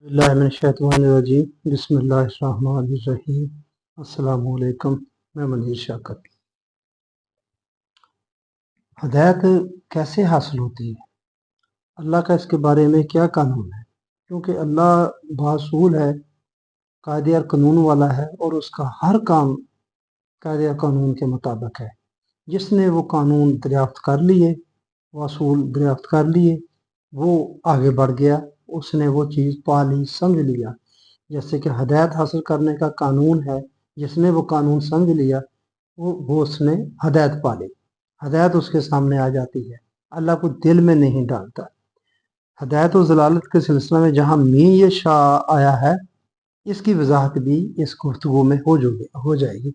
اللہ من الشیطان الرجیم بسم اللہ الرحمن الرحیم السلام علیکم۔ میں منیر شاکر۔ ہدایت کیسے حاصل ہوتی ہے؟ اللہ کا اس کے بارے میں کیا قانون ہے؟ کیونکہ اللہ باصول ہے، قاعدے اور قانون والا ہے، اور اس کا ہر کام قاعدے اور قانون کے مطابق ہے۔ جس نے وہ قانون دریافت کر لیے، وہ اصول دریافت کر لیے، وہ آگے بڑھ گیا، اس نے وہ چیز پا لی، سمجھ لیا۔ جیسے کہ ہدایت حاصل کرنے کا قانون ہے، جس نے وہ قانون سمجھ لیا وہ اس نے ہدایت پا لی، ہدایت اس کے سامنے آ جاتی ہے، اللہ کو دل میں نہیں ڈالتا۔ ہدایت و ضلالت کے سلسلہ میں جہاں یہ شاء آیا ہے، اس کی وضاحت بھی اس گفتگو میں ہو جائے گی۔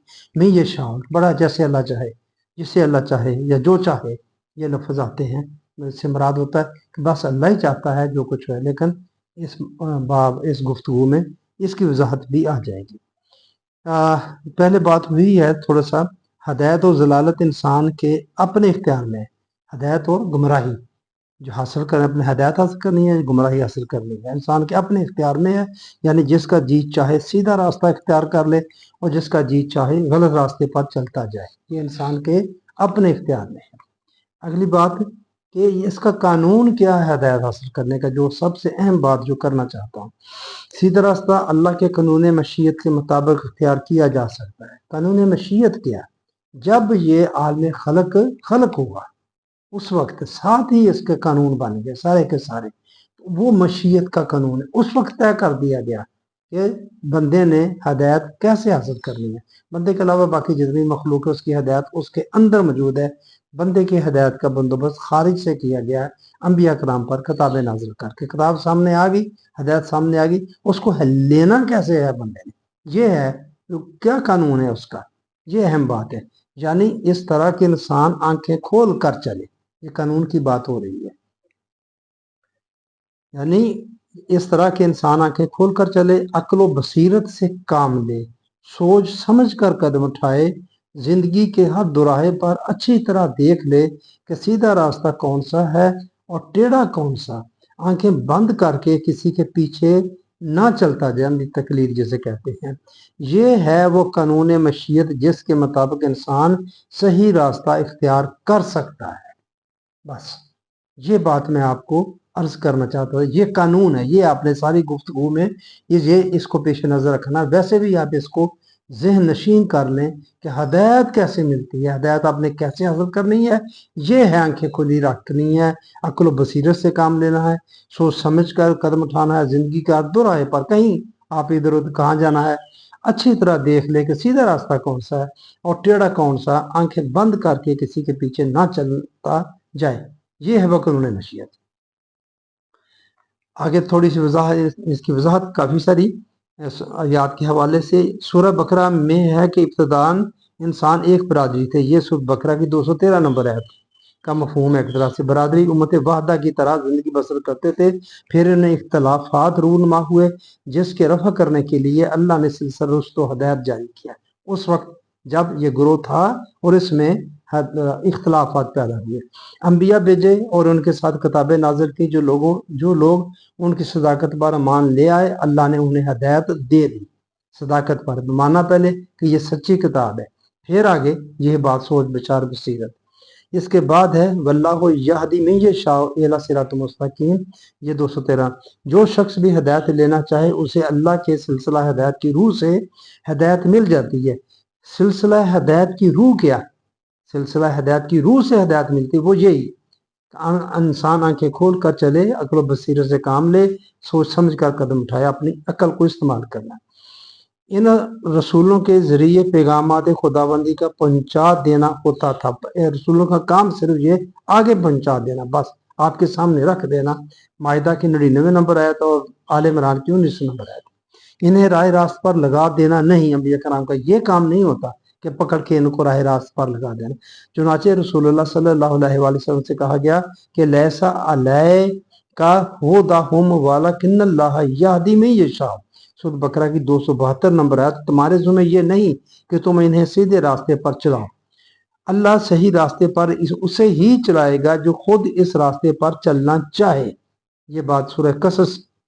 یہ شاء بڑا جیسے اللہ چاہے، جسے اللہ چاہے یا جو چاہے، یہ لفظ آتے ہیں۔ اس سے مراد ہوتا ہے کہ بس اللہ ہی چاہتا ہے جو کچھ ہے، لیکن اس گفتگو میں اس کی وضاحت بھی آ جائے گی۔ پہلے بات ہوئی ہے تھوڑا سا، ہدایت و ضلالت انسان کے اپنے اختیار میں ہے۔ ہدایت اور گمراہی جو حاصل کریں، اپنے ہدایت حاصل کرنی ہے، گمراہی حاصل کرنی ہے، انسان کے اپنے اختیار میں ہے۔ یعنی جس کا جی چاہے سیدھا راستہ اختیار کر لے، اور جس کا جی چاہے غلط راستے پر چلتا جائے، یہ انسان کے اپنے اختیار میں ہے۔ اگلی بات کہ اس کا قانون کیا ہے ہدایت حاصل کرنے کا، جو سب سے اہم بات جو کرنا چاہتا ہوں۔ سیدھا راستہ اللہ کے قانون مشیت کے مطابق اختیار کیا جا سکتا ہے۔ قانون مشیت کیا؟ جب یہ عالم خلق ہوا، اس وقت ساتھ ہی اس کے قانون بن گئے سارے کے سارے۔ وہ مشیت کا قانون ہے، اس وقت طے کر دیا گیا کہ بندے نے ہدایت کیسے حاصل کرنی ہے۔ بندے کے علاوہ باقی جتنی مخلوق ہے، اس کی ہدایت اس کے اندر موجود ہے۔ بندے کی ہدایت کا بندوبست خارج سے کیا گیا ہے، انبیاء کرام پر کتابیں نازل کر کے۔ کتاب سامنے آ گئی، ہدایت سامنے آ گئی، اس کو لینا کیسے ہے بندے نے، یہ ہے کیا قانون ہے اس کا، یہ اہم بات ہے۔ یعنی اس طرح کے انسان آنکھیں کھول کر چلے، یہ قانون کی بات ہو رہی ہے۔ یعنی اس طرح کے انسان آنکھیں کھول کر چلے، عقل و بصیرت سے کام لے، سوچ سمجھ کر قدم اٹھائے، زندگی کے ہر دوراہے پر اچھی طرح دیکھ لے کہ سیدھا راستہ کون سا ہے اور ٹیڑھا کون سا۔ آنکھیں بند کر کے کسی کے پیچھے نہ چلتا جائے، تقلید جسے کہتے ہیں۔ یہ ہے وہ قانون مشیت جس کے مطابق انسان صحیح راستہ اختیار کر سکتا ہے۔ بس یہ بات میں آپ کو عرض کرنا چاہتا ہوں، یہ قانون ہے، یہ آپ نے ساری گفتگو میں یہ اس کو پیش نظر رکھنا۔ ویسے بھی آپ اس کو ذہن نشین کر لیں کہ ہدایت کیسے ملتی ہے، ہدایت آپ نے کیسے حاصل کرنی ہے۔ یہ ہے آنکھیں کھلی رکھنی ہے، عقل و بصیرت سے کام لینا ہے، سوچ سمجھ کر قدم اٹھانا ہے۔ زندگی کا دو راہ پر کہیں آپ ادھر ادھر کہاں جانا ہے، اچھی طرح دیکھ لے کہ سیدھا راستہ کون سا ہے اور ٹیڑھا کون سا۔ آنکھیں بند کر کے کسی کے پیچھے نہ چلتا جائے، یہ ہے وہ قانون مشیت۔ آگے تھوڑی سی وضاحت، اس کی وضاحت کافی ساری آیات کے حوالے سے۔ سورہ بقرہ میں ہے کہ ابتداً انسان ایک برادری تھے۔ یہ سورہ بقرہ کی 213 نمبر آیت کا مفہوم ہے۔ ایک طرح سے برادری امت واحدہ کی طرح زندگی بسر کرتے تھے، پھر انہیں اختلافات رونما ہوئے، جس کے رفع کرنے کے لیے اللہ نے سلسلہ رشد و ہدایت جاری کیا۔ اس وقت جب یہ گروہ تھا اور اس میں اختلافات پیدا ہوئے، انبیاء بھیجے اور ان کے ساتھ کتابیں نازل کی۔ جو لوگ ان کی صداقت پر ایمان لے آئے، اللہ نے انہیں ہدایت دے دی۔ صداقت پر مانا پہلے کہ یہ سچی کتاب ہے، پھر آگے یہ بات سوچ بچار بصیرت۔ اس کے بعد ہے واللہ یہدی من یشاء الی صراط مستقیم، یہ 213۔ جو شخص بھی ہدایت لینا چاہے اسے اللہ کے سلسلہ ہدایت کی روح سے ہدایت مل جاتی ہے۔ سلسلہ ہدایت کی روح کیا؟ سلسلہ ہدایت کی روح سے ہدایت ملتی، وہ یہی انسان آنکھیں کھول کر چلے، عقل و بصیرت سے کام لے، سوچ سمجھ کر قدم اٹھائے، اپنی عقل کو استعمال کرنا۔ ان رسولوں کے ذریعے پیغامات خداوندی کا پہنچا دینا ہوتا تھا۔ رسولوں کا کام صرف یہ آگے پہنچا دینا، بس آپ کے سامنے رکھ دینا۔ مائدہ کی 99 نمبر آیت اور آل عمران کی 19 نمبر آیت۔ انہیں راہ راست پر لگا دینا نہیں، انبیاء کرام کا یہ کام نہیں ہوتا کہ پکڑ کے ان کو راہ راست پر لگا دینا۔ چنانچہ رسول اللہ صلی اللہ علیہ وآلہ وسلم سے کہا گیا کہ لیسا علیکا ھداھم ولکن اللہ یہدی من یشاء، سورۃ بقرہ کی 272 نمبر آیت۔ تمہارے ذمہ یہ نہیں کہ تم انہیں سیدھے راستے پر چلاؤ، اللہ صحیح راستے پر اسے ہی چلائے گا جو خود اس راستے پر چلنا چاہے۔ یہ بات سورہ قصص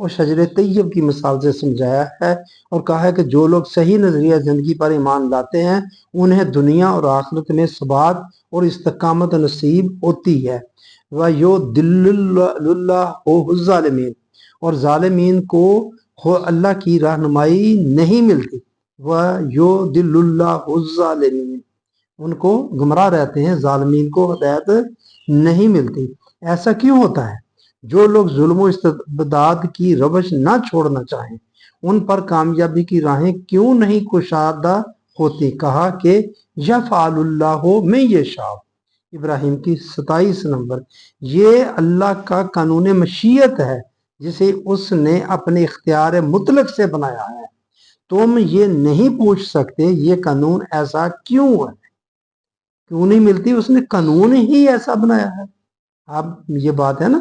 اور شجر طیب کی مثال سے سمجھایا ہے اور کہا ہے کہ جو لوگ صحیح نظریہ زندگی پر ایمان لاتے ہیں انہیں دنیا اور آخرت میں ثبات اور استقامت نصیب ہوتی ہے۔ وَيُضِلُّ اللَّهُ الظَّالِمِينَ، اور ظالمین کو اللہ کی رہنمائی نہیں ملتی۔ وَيُضِلُّ اللَّهُ الظَّالِمِينَ، ان کو گمراہ رہتے ہیں، ظالمین کو ہدایت نہیں ملتی۔ ایسا کیوں ہوتا ہے؟ جو لوگ ظلم و استبداد کی روش نہ چھوڑنا چاہیں ان پر کامیابی کی راہیں کیوں نہیں کشادہ ہوتی؟ کہا کہ یفعل اللہ من یشاء، ابراہیم کی 27 نمبر، یہ اللہ کا قانون مشیت ہے جسے اس نے اپنے اختیار مطلق سے بنایا ہے۔ تم یہ نہیں پوچھ سکتے یہ قانون ایسا کیوں ہے، کیوں نہیں ملتی، اس نے قانون ہی ایسا بنایا ہے۔ اب یہ بات ہے نا،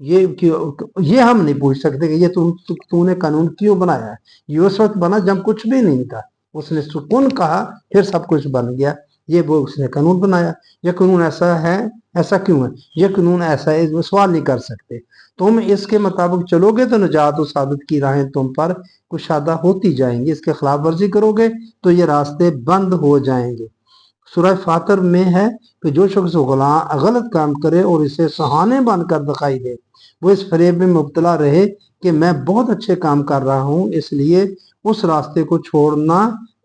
یہ ہم نہیں پوچھ سکتے کہ یہ تو نے قانون کیوں بنایا ہے۔ یہ اس وقت بنا جب کچھ بھی نہیں تھا، اس نے سکون کہا پھر سب کچھ بن گیا۔ یہ وہ اس نے قانون بنایا، یہ قانون ایسا ہے، ایسا کیوں ہے، یہ قانون ایسا ہے، سوال نہیں کر سکتے۔ تم اس کے مطابق چلو گے تو نجات و سعادت کی راہیں تم پر کشادہ ہوتی جائیں گی، اس کے خلاف ورزی کرو گے تو یہ راستے بند ہو جائیں گے۔ سورہ فاطر میں ہے کہ جو شخص غلط کام کرے اور اسے سہانے بن کر دکھائی دے وہ اس فریب میں مبتلا رہے کہ میں بہت اچھے کام کر رہا ہوں، اس لیے اس راستے کو چھوڑنا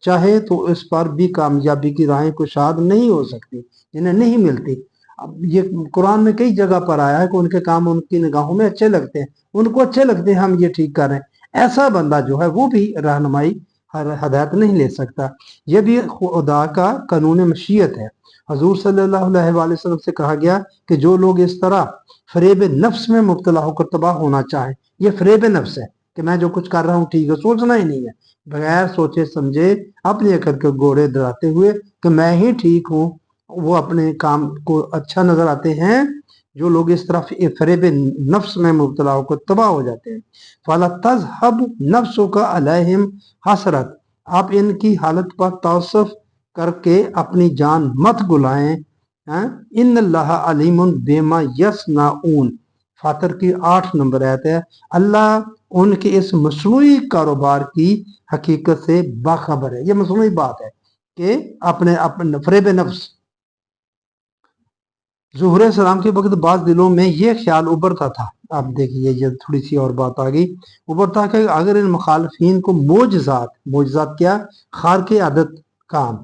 چاہے تو اس پر بھی کامیابی کی راہیں کشاد نہیں ہو سکتی، انہیں نہیں ملتی۔ اب یہ قرآن میں کئی جگہ پر آیا ہے کہ ان کے کام ان کی نگاہوں میں اچھے لگتے ہیں، ان کو اچھے لگتے ہیں ہم یہ ٹھیک کر رہے ہیں، ایسا بندہ جو ہے وہ بھی رہنمائی ہدایت نہیں لے سکتا۔ یہ بھی خدا کا قانون مشیت ہے۔ حضور صلی اللہ علیہ وآلہ وسلم سے کہا گیا کہ جو لوگ اس طرح فریب نفس میں مبتلا ہو کر تباہ ہونا چاہیں، یہ فریب نفس ہے کہ میں جو کچھ کر رہا ہوں ٹھیک ہے، سوچنا ہی نہیں ہے، بغیر سوچے سمجھے اپنی عقل کے گھوڑے دڑاتے ہوئے کہ میں ہی ٹھیک ہوں، وہ اپنے کام کو اچھا نظر آتے ہیں۔ جو لوگ اس طرح فریب نفس میں مبتلا ہو کر تباہ ہو جاتے ہیں، فَلَا تَذْهَبْ نَفْسُكَ عَلَيْهِمْ حَسْرَتْ، آپ ان کی حالت پر تعصف کر کے اپنی جان مت گلائیں۔ ان اللہ علیم بما یصنعون، فاطر کی 8 نمبر آیت ہے۔ اللہ ان کے اس مصنوعی کاروبار کی حقیقت سے باخبر ہے۔ یہ مصنوعی بات ہے کہ اپنے فریب نفس۔ ظہور السلام کے وقت بعض دلوں میں یہ خیال ابھرتا تھا، آپ دیکھیے یہ تھوڑی سی اور بات آ گئی، ابھرتا کہ اگر ان مخالفین کو معجزات کیا، خارق عادت کام،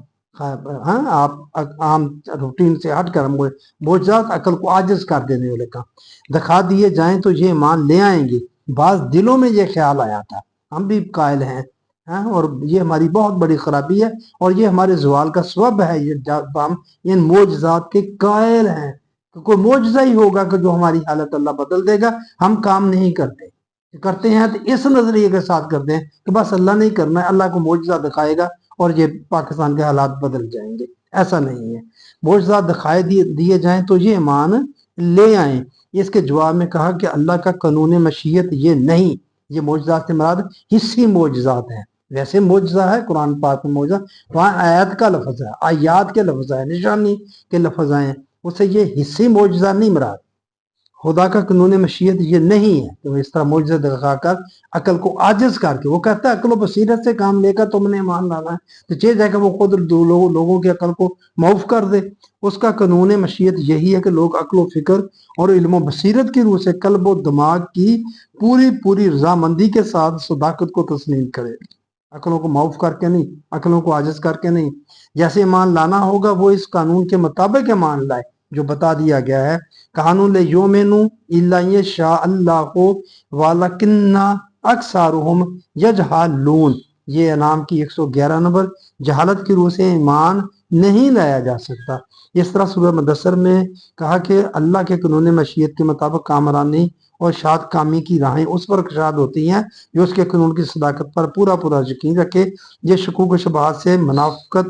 آپ عام روٹین سے ہٹ کر معجزات عقل کو عاجز کر دینے والے کام دکھا دیے جائیں تو یہ ایمان لے آئیں گے۔ بعض دلوں میں یہ خیال آیا تھا، ہم بھی قائل ہیں، اور یہ ہماری بہت بڑی خرابی ہے اور یہ ہمارے زوال کا سبب ہے، یہ جب ہم ان معجزات کے قائل ہیں کہ کوئی معجزہ ہی ہوگا کہ جو ہماری حالت اللہ بدل دے گا، ہم کام نہیں کرتے ہیں تو اس نظریے کے ساتھ کرتے ہیں کہ بس اللہ نہیں کرنا ہے، اللہ کو معجزہ دکھائے گا اور یہ پاکستان کے حالات بدل جائیں گے۔ ایسا نہیں ہے، معجزات دکھائے دیے جائیں تو یہ ایمان لے آئیں۔ اس کے جواب میں کہا کہ اللہ کا قانون مشیت یہ نہیں، یہ معجزات سے مراد حصی معجزات ہیں۔ ویسے معجزہ ہے قرآن پاک میں معجزہ، وہاں آیات کا لفظ ہے، آیات کے لفظ ہے، نشانی کے لفظ ہیں، اسے یہ حصی معجزہ نہیں مراد۔ خدا کا قانون مشیت یہ نہیں ہے کہ وہ اس طرح معجزہ دکھا کر عقل کو عاجز کر کے، وہ کہتا ہے عقل و بصیرت سے کام لے کر تم نے ایمان لانا ہے تو چاہیے جائے کہ وہ خود لوگوں کی عقل کو معاف کر دے۔ اس کا قانون مشیت یہی ہے کہ لوگ عقل و فکر اور علم و بصیرت کی روح سے قلب و دماغ کی پوری رضامندی کے ساتھ صداقت کو تسلیم کرے، عقلوں کو معاف کر کے نہیں، عقلوں کو عاجز کر کے نہیں۔ جیسے ایمان لانا ہوگا وہ اس قانون کے مطابق ایمان لائے جو بتا دیا گیا ہے۔ قانون یومنو الا یشاء اللہ ولکن اکثرهم یجہلون، یہ انعام کی 111 نمبر، جہالت کی روح سے ایمان نہیں لایا جا سکتا۔ اس طرح سورہ مدثر میں کہا کہ اللہ کے قانون مشیت کے مطابق کامرانی اور شاد کامی کی راہیں اس پر کشاد ہوتی ہیں جو اس کے قانون کی صداقت پر پورا یقین رکھے، یہ شکوک و شبہات سے منافقت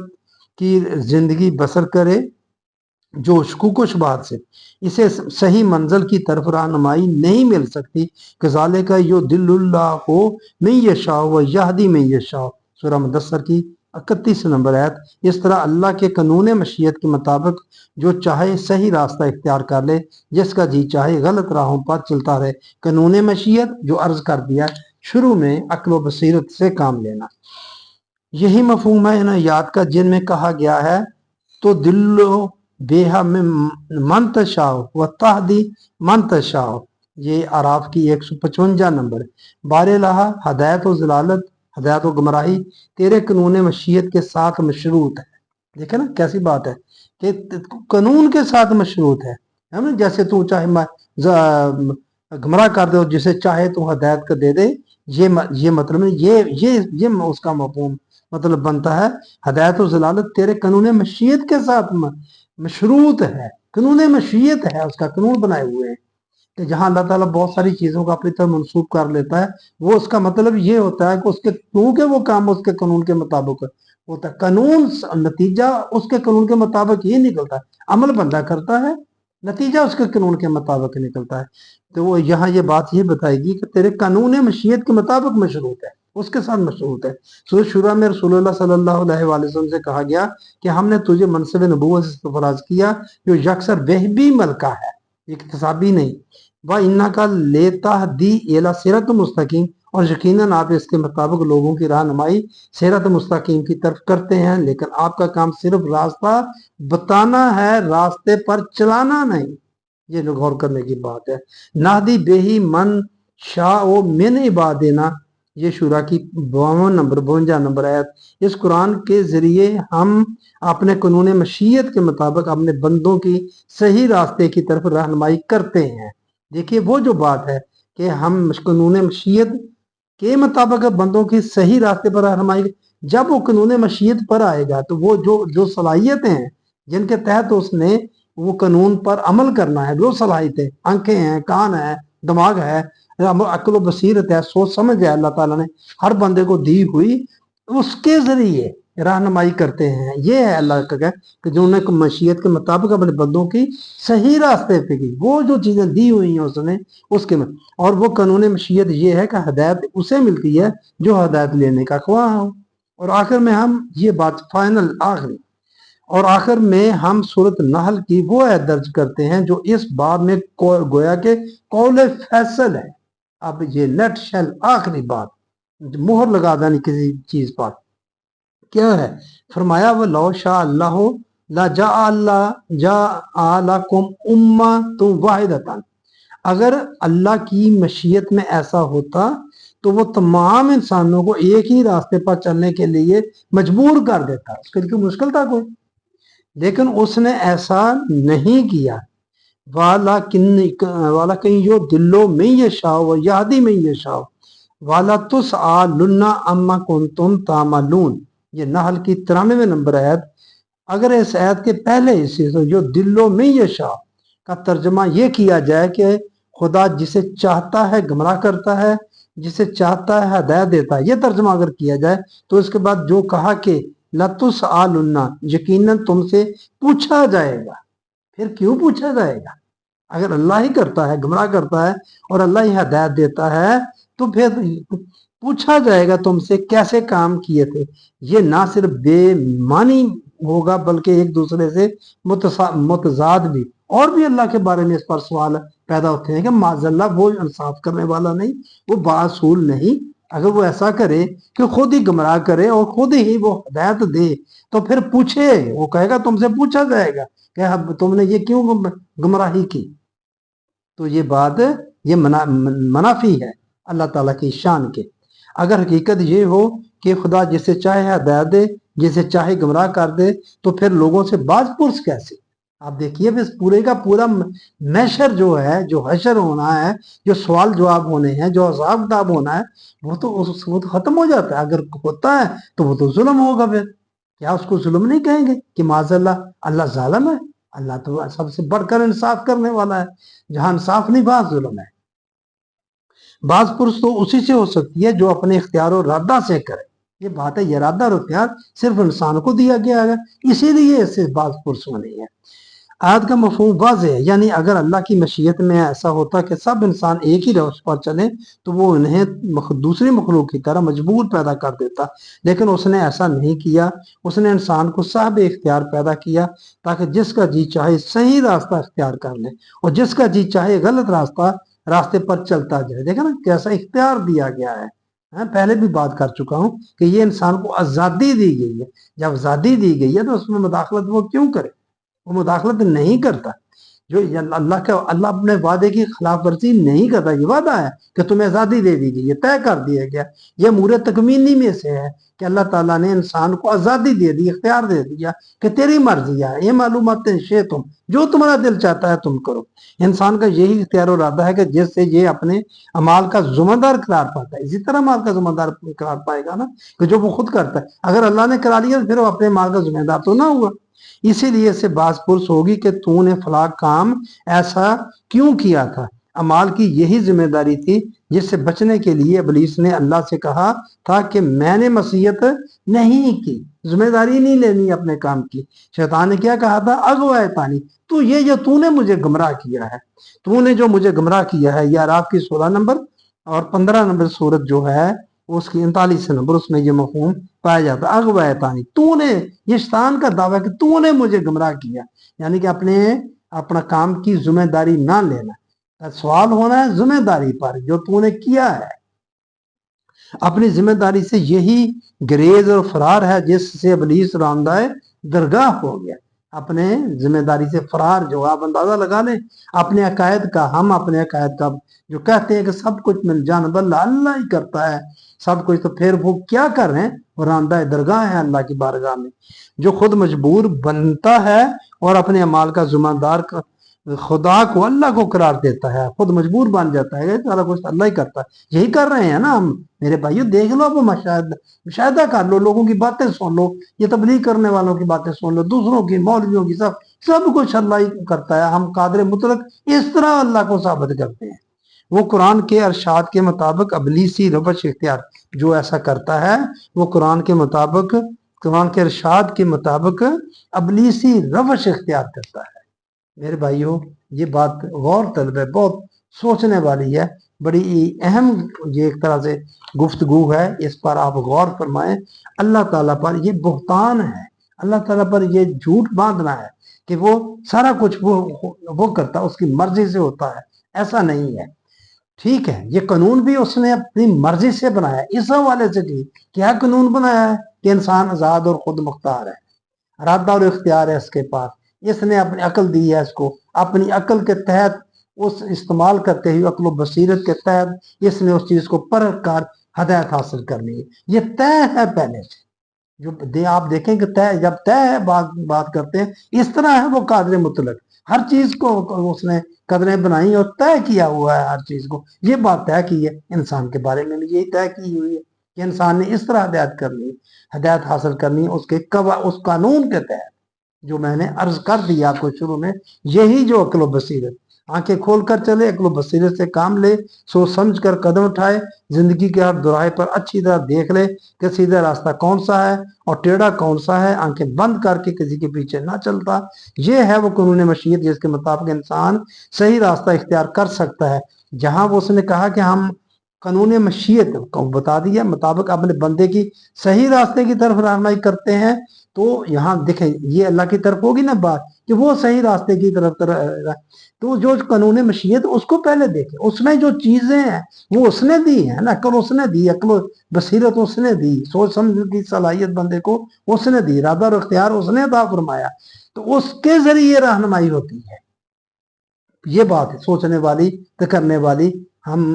کی زندگی بسر کرے، جو شکوک و شبہات سے اسے صحیح منزل کی طرف رہنمائی نہیں مل سکتی۔ کذالک یضل اللہ من یشاء و یہدی من یشاء، سورہ مدثر کی 31 نمبر آیت، اس طرح اللہ کے قانون مشیت کے مطابق جو چاہے صحیح راستہ اختیار کر لے، جس کا جی چاہے غلط راہوں پر چلتا رہے۔ قانون مشیت جو عرض کر دیا شروع میں، عقل و بصیرت سے کام لینا، یہی مفہوم ہے ان آیات کا جن میں کہا گیا ہے تو دلو بیہا میں من تشاء و تہدی من تشاء، یہ اعراف کی 155 نمبر۔ بارالہ ہدایت و ضلالت، ہدایت و گمراہی تیرے قانون مشیت کے ساتھ مشروط ہے۔ دیکھیں نا کیسی بات ہے کہ قانون کے ساتھ مشروط ہے نا، جیسے تو چاہے گمراہ کر دے اور جسے چاہے تو ہدایت کر دے دے، یہ مطلب یہ اس کا مفہوم مطلب بنتا ہے۔ ہدایت و ضلالت تیرے قانون مشیت کے ساتھ مشروط ہے، قانون مشیت ہے، اس کا قانون بنائے ہوئے ہیں کہ جہاں اللہ تعالیٰ بہت ساری چیزوں کو اپنی طرف منسوخ کر لیتا ہے، وہ اس کا مطلب یہ ہوتا ہے کہ اس کے کیونکہ وہ کام اس کے قانون کے مطابق ہوتا ہے، قانون نتیجہ اس کے قانون کے مطابق ہی نکلتا ہے، عمل بندہ کرتا ہے، نتیجہ اس کے قانون کے مطابق نکلتا ہے۔ تو وہ یہاں یہ بات یہ بتائے گی کہ تیرے قانون مشیت کے مطابق مشروط ہے، اس کے ساتھ مشروط ہے۔ سورۃ شورى میں رسول اللہ صلی اللہ علیہ وآلہ وسلم سے کہا گیا کہ ہم نے تجھے منصب نبوت سے سرفراز کیا جو یکسر وہبی ملکہ ہے، اکتسابی نہیں، وَإِنَّكَ لَتَهْدِي إِلَىٰ صِرَاطٍ مستقیم، اور یقیناً آپ اس کے مطابق لوگوں کی رہنمائی صراط مستقیم کی طرف کرتے ہیں، لیکن آپ کا کام صرف راستہ بتانا ہے، راستے پر چلانا نہیں۔ یہ غور کرنے کی بات ہے۔ نہدی بہی من شاء من عبادنا، یہ شورى کی 52 نمبر آیت۔ اس قرآن کے ذریعے ہم اپنے قانون مشیت کے مطابق اپنے بندوں کی صحیح راستے کی طرف رہنمائی کرتے ہیں۔ دیکھیے وہ جو بات ہے کہ ہم قانون مشیت کے مطابق بندوں کی صحیح راستے پر رہنمائی، جب وہ قانون مشیت پر آئے گا تو وہ جو صلاحیتیں ہیں جن کے تحت اس نے وہ قانون پر عمل کرنا ہے، جو صلاحیتیں، آنکھیں ہیں، کان ہے، دماغ ہے، عقل و بصیرت ہے، سوچ سمجھ ہے، اللہ تعالیٰ نے ہر بندے کو دی ہوئی، اس کے ذریعے رہنمائی کرتے ہیں۔ یہ ہے اللہ کا کہ جو انہیں مشیت کے مطابق اپنے بندوں کی صحیح راستے پہ کی، وہ جو چیزیں دی ہوئی ہیں اس نے اس کے اور وہ قانون مشیت یہ ہے کہ ہدایت اسے ملتی ہے جو ہدایت لینے کا خواہاں ہو۔ اور آخر میں ہم یہ بات فائنل آخر میں ہم سورۃ نحل کی وہ آیت درج کرتے ہیں جو اس باب میں گویا کہ قول فیصل ہے۔ اب یہ نیٹ شیل آخری بات، مہر لگا دینی کسی چیز پر، کیا ہے؟ فرمایا وَلَوْ شَاءَ اللَّهُ لَجَعَلَكُمْ أُمَّةً وَاحِدَةً، اگر اللہ کی مشیت میں ایسا ہوتا تو وہ تمام انسانوں کو ایک ہی راستے پر چلنے کے لیے مجبور کر دیتا، اس کے لیے مشکل تھا کوئی، لیکن اس نے ایسا نہیں کیا۔ وَلَكِنْ يُضِلُّ مَن يَشَاءُ وَيَهْدِي مَن يَشَاءُ وَلَتُسْأَلُنَّ عَمَّا كُنتُمْ تَعْمَلُونَ، یہ نحل کی 93 نمبر آیت۔ اگر اس آیت کے پہلے حصے سے جو دلو میں یشاء کا ترجمہ یہ کیا جائے کہ خدا جسے چاہتا ہے گمراہ کرتا ہے، جسے چاہتا ہے ہدایت دیتا ہے، یہ ترجمہ اگر کیا جائے تو اس کے بعد جو کہا کہ لَتُسْأَلُنَّ، یقیناً تم سے پوچھا جائے گا۔ پھر کیوں پوچھا جائے گا؟ اگر اللہ ہی کرتا ہے، گمراہ کرتا ہے اور اللہ ہی ہدایت دیتا ہے تو پھر پوچھا جائے گا تم سے کیسے کام کیے تھے۔ یہ نہ صرف بے معنی ہوگا بلکہ ایک دوسرے سے متضاد بھی، اور بھی اللہ کے بارے میں اس پر سوال پیدا ہوتے ہیں کہ معاذ اللہ وہ انصاف کرنے والا نہیں، وہ باصول نہیں۔ اگر وہ ایسا کرے کہ خود ہی گمراہ کرے اور خود ہی وہ ہدایت دے تو پھر پوچھے، وہ کہے گا تم سے پوچھا جائے گا کہ تم نے یہ کیوں گمراہی کی۔ تو یہ بات یہ منافی ہے اللہ تعالیٰ کی شان کے۔ اگر حقیقت یہ ہو کہ خدا جسے چاہے ہدایت دے، جسے چاہے گمراہ کر دے، تو پھر لوگوں سے باز پرس کیسے؟ آپ دیکھیے اس پورے کا پورا محشر جو ہے، جو حشر ہونا ہے، جو سوال جواب ہونے ہیں، جو حساب کتاب ہونا ہے، وہ تو ختم ہو جاتا ہے۔ اگر ہوتا ہے تو وہ تو ظلم ہوگا، پھر کیا اس کو ظلم نہیں کہیں گے کہ معاذ اللہ ظالم ہے؟ اللہ تو سب سے بڑھ کر انصاف کرنے والا ہے، جہاں انصاف نہیں وہاں ظلم ہے۔ بعض پرس تو اسی سے ہو سکتی ہے جو اپنے اختیار و ارادہ سے کرے۔ یہ بات ہے، یہ ارادہ اور اختیار صرف انسان کو دیا گیا ہے، اسی لیے اس سے بعض پرس نہیں ہے۔ آیت کا مفہوم واضح ہے، یعنی اگر اللہ کی مشیت میں ایسا ہوتا کہ سب انسان ایک ہی روش پر چلیں تو وہ انہیں دوسری مخلوق کی طرح مجبور پیدا کر دیتا، لیکن اس نے ایسا نہیں کیا۔ اس نے انسان کو صاحب اختیار پیدا کیا تاکہ جس کا جی چاہے صحیح راستہ اختیار کر لے اور جس کا جی چاہے غلط راستے پر چلتا جائے۔ دیکھیں نا کیسا اختیار دیا گیا ہے۔ پہلے بھی بات کر چکا ہوں کہ یہ انسان کو آزادی دی گئی ہے، جب آزادی دی گئی ہے تو اس میں مداخلت وہ کیوں کرے؟ وہ مداخلت نہیں کرتا۔ جو اللہ اپنے وعدے کی خلاف ورزی نہیں کرتا، یہ وعدہ ہے کہ تمہیں آزادی دے دی گئی، یہ طے کر دیا گیا۔ یہ امور تکوینی میں سے ہے کہ اللہ تعالیٰ نے انسان کو آزادی دے دی، اختیار دے دیا کہ تیری مرضی ہے، یہ معلومات تم جو تمہارا دل چاہتا ہے تم کرو۔ انسان کا یہی اختیار و ارادہ ہے کہ جس سے یہ اپنے اعمال کا ذمہ دار قرار پاتا ہے، اسی طرح اعمال کا ذمہ دار قرار پائے گا نا کہ جو وہ خود کرتا ہے۔ اگر اللہ نے کرا لیا تو پھر وہ اپنے اعمال کا ذمہ دار تو نہ ہوا۔ اسی لیے اس سے باز پرس ہوگی کہ تو نے فلاں کام ایسا کیوں کیا تھا۔ اعمال کی یہی ذمہ داری تھی جس سے بچنے کے لیے ابلیس نے اللہ سے کہا تھا کہ میں نے معصیت نہیں کی، ذمہ داری نہیں لینی اپنے کام کی۔ شیطان نے کیا کہا تھا؟ اغویتانی، تو نے مجھے گمراہ کیا ہے، تو نے جو مجھے گمراہ کیا ہے۔ یہ اعراف کی 16 نمبر اور 15 نمبر صورت جو ہے اس کی 39 نمبر، اس میں یہ مفہوم پایا جاتا ہے۔ اغویتانی، تو نے، یہ شیطان کا دعویٰ ہے کہ تو نے مجھے گمراہ کیا، یعنی کہ اپنا کام کی ذمہ داری نہ لینا۔ سوال ہونا ہے ذمہ داری پر جو تو نے کیا ہے۔ اپنی ذمہ داری سے یہی گریز اور فرار ہے جس سے ابلیس راندہ درگاہ ہو گیا۔ اپنے ذمہ داری سے فرار، جو آپ اندازہ لگا لیں اپنے عقائد کا، ہم اپنے عقائد کا جو کہتے ہیں کہ سب کچھ من جانب اللہ ہی کرتا ہے سب کچھ، تو پھر وہ کیا کر رہے ہیں؟ وہ راندہ درگاہ ہے اللہ کی بارگاہ میں، جو خود مجبور بنتا ہے اور اپنے اعمال کا ذمہ دار خدا کو، اللہ کو قرار دیتا ہے، خود مجبور بن جاتا ہے، سارا کچھ اللہ ہی کرتا ہے۔ یہی کر رہے ہیں نا ہم میرے بھائیو، دیکھ لو، اب مشاہدہ کر لو، لوگوں کی باتیں سن لو، یہ تبلیغ کرنے والوں کی باتیں سن لو، دوسروں کی، مولویوں کی، سب کچھ اللہ ہی کرتا ہے۔ ہم قادر مطلق اس طرح اللہ کو ثابت کرتے ہیں۔ وہ قرآن کے ارشاد کے مطابق ابلیسی روش اختیار جو ایسا کرتا ہے، وہ قرآن کے ارشاد کے مطابق ابلیسی روش اختیار کرتا ہے۔ میرے بھائیوں، یہ بات غور طلب ہے، بہت سوچنے والی ہے، بڑی اہم یہ ایک طرح سے گفتگو ہے، اس پر آپ غور فرمائیں۔ اللہ تعالیٰ پر یہ بہتان ہے، اللہ تعالیٰ پر یہ جھوٹ باندھنا ہے کہ وہ سارا کچھ وہ کرتا ہے، اس کی مرضی سے ہوتا ہے، ایسا نہیں ہے۔ ٹھیک ہے، یہ قانون بھی اس نے اپنی مرضی سے بنایا، اس حوالے سے کیا قانون بنایا ہے کہ انسان آزاد اور خود مختار ہے، ارادہ اور اختیار ہے اس کے پاس۔ اس نے اپنی عقل دی ہے، اس کو اپنی عقل کے تحت اس استعمال کرتے ہوئے، عقل و بصیرت کے تحت اس نے اس چیز کو پرکھ کر ہدایت حاصل کرنی ہے۔ یہ طے ہے پہلے سے، جو آپ دیکھیں کہ جب طے ہے بات کرتے ہیں، اس طرح ہے وہ قادر مطلق، ہر چیز کو اس نے قدریں بنائی اور طے کیا ہوا ہے ہر چیز کو۔ یہ بات طے کی ہے انسان کے بارے میں بھی، یہی طے کی ہوئی ہے کہ انسان نے اس طرح ہدایت کرنی ہے، ہدایت حاصل کرنی ہے اس قانون کے تحت جو میں نے عرض کر دیا آپ کو شروع میں۔ یہی جو عقل و بصیرت، آنکھیں کھول کر چلے، عقل و بصیرت سے کام لے، سوچ سمجھ کر قدم اٹھائے، زندگی کے ہر دوراہے پر اچھی طرح دیکھ لے کہ سیدھا راستہ کون سا ہے اور ٹیڑھا کون سا ہے، آنکھیں بند کر کے کسی کے پیچھے نہ چلتا۔ یہ ہے وہ قانون مشیت جس کے مطابق انسان صحیح راستہ اختیار کر سکتا ہے۔ جہاں وہ اس نے کہا کہ ہم قانون مشیت کو بتا دیا مطابق اپنے بندے کی صحیح راستے کی طرف رہنمائی کرتے ہیں، تو یہاں دیکھیں یہ اللہ کی طرف ہوگی نا بات کہ وہ صحیح راستے کی طرف تو جو قانون مشیت اس کو پہلے دیکھیں، اس میں جو چیزیں ہیں وہ اس نے دی ہیں نا، عقل اس نے دی، عقل و بصیرت اس نے دی، سوچ سمجھ کی صلاحیت بندے کو اس نے دی، ارادہ اور اختیار اس نے عطا فرمایا، تو اس کے ذریعے رہنمائی ہوتی ہے۔ یہ بات ہے سوچنے والی، کرنے والی۔ ہم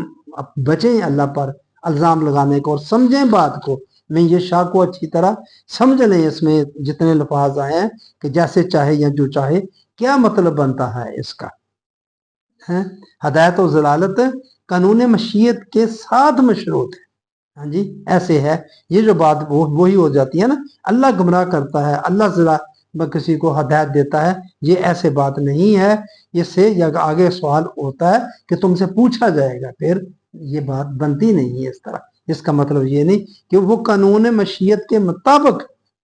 بچیں اللہ پر الزام لگانے کو اور سمجھیں بات کو۔ میں یہ شاہ کو اچھی طرح سمجھ لیں، اس میں جتنے لفاظ آئے ہیں کہ جیسے چاہے یا جو چاہے، کیا مطلب بنتا ہے اس کا۔ ہدایت و ضلالت قانون مشیت کے ساتھ مشروط ہے۔ ہاں جی، ایسے ہے یہ جو بات وہی ہو جاتی ہے نا، اللہ گمراہ کرتا ہے، اللہ کسی کو ہدایت دیتا ہے، یہ ایسے بات نہیں ہے۔ اس سے آگے سوال ہوتا ہے کہ تم سے پوچھا جائے گا، پھر یہ بات بنتی نہیں ہے اس طرح۔ اس کا مطلب یہ نہیں کہ وہ قانون مشیت کے مطابق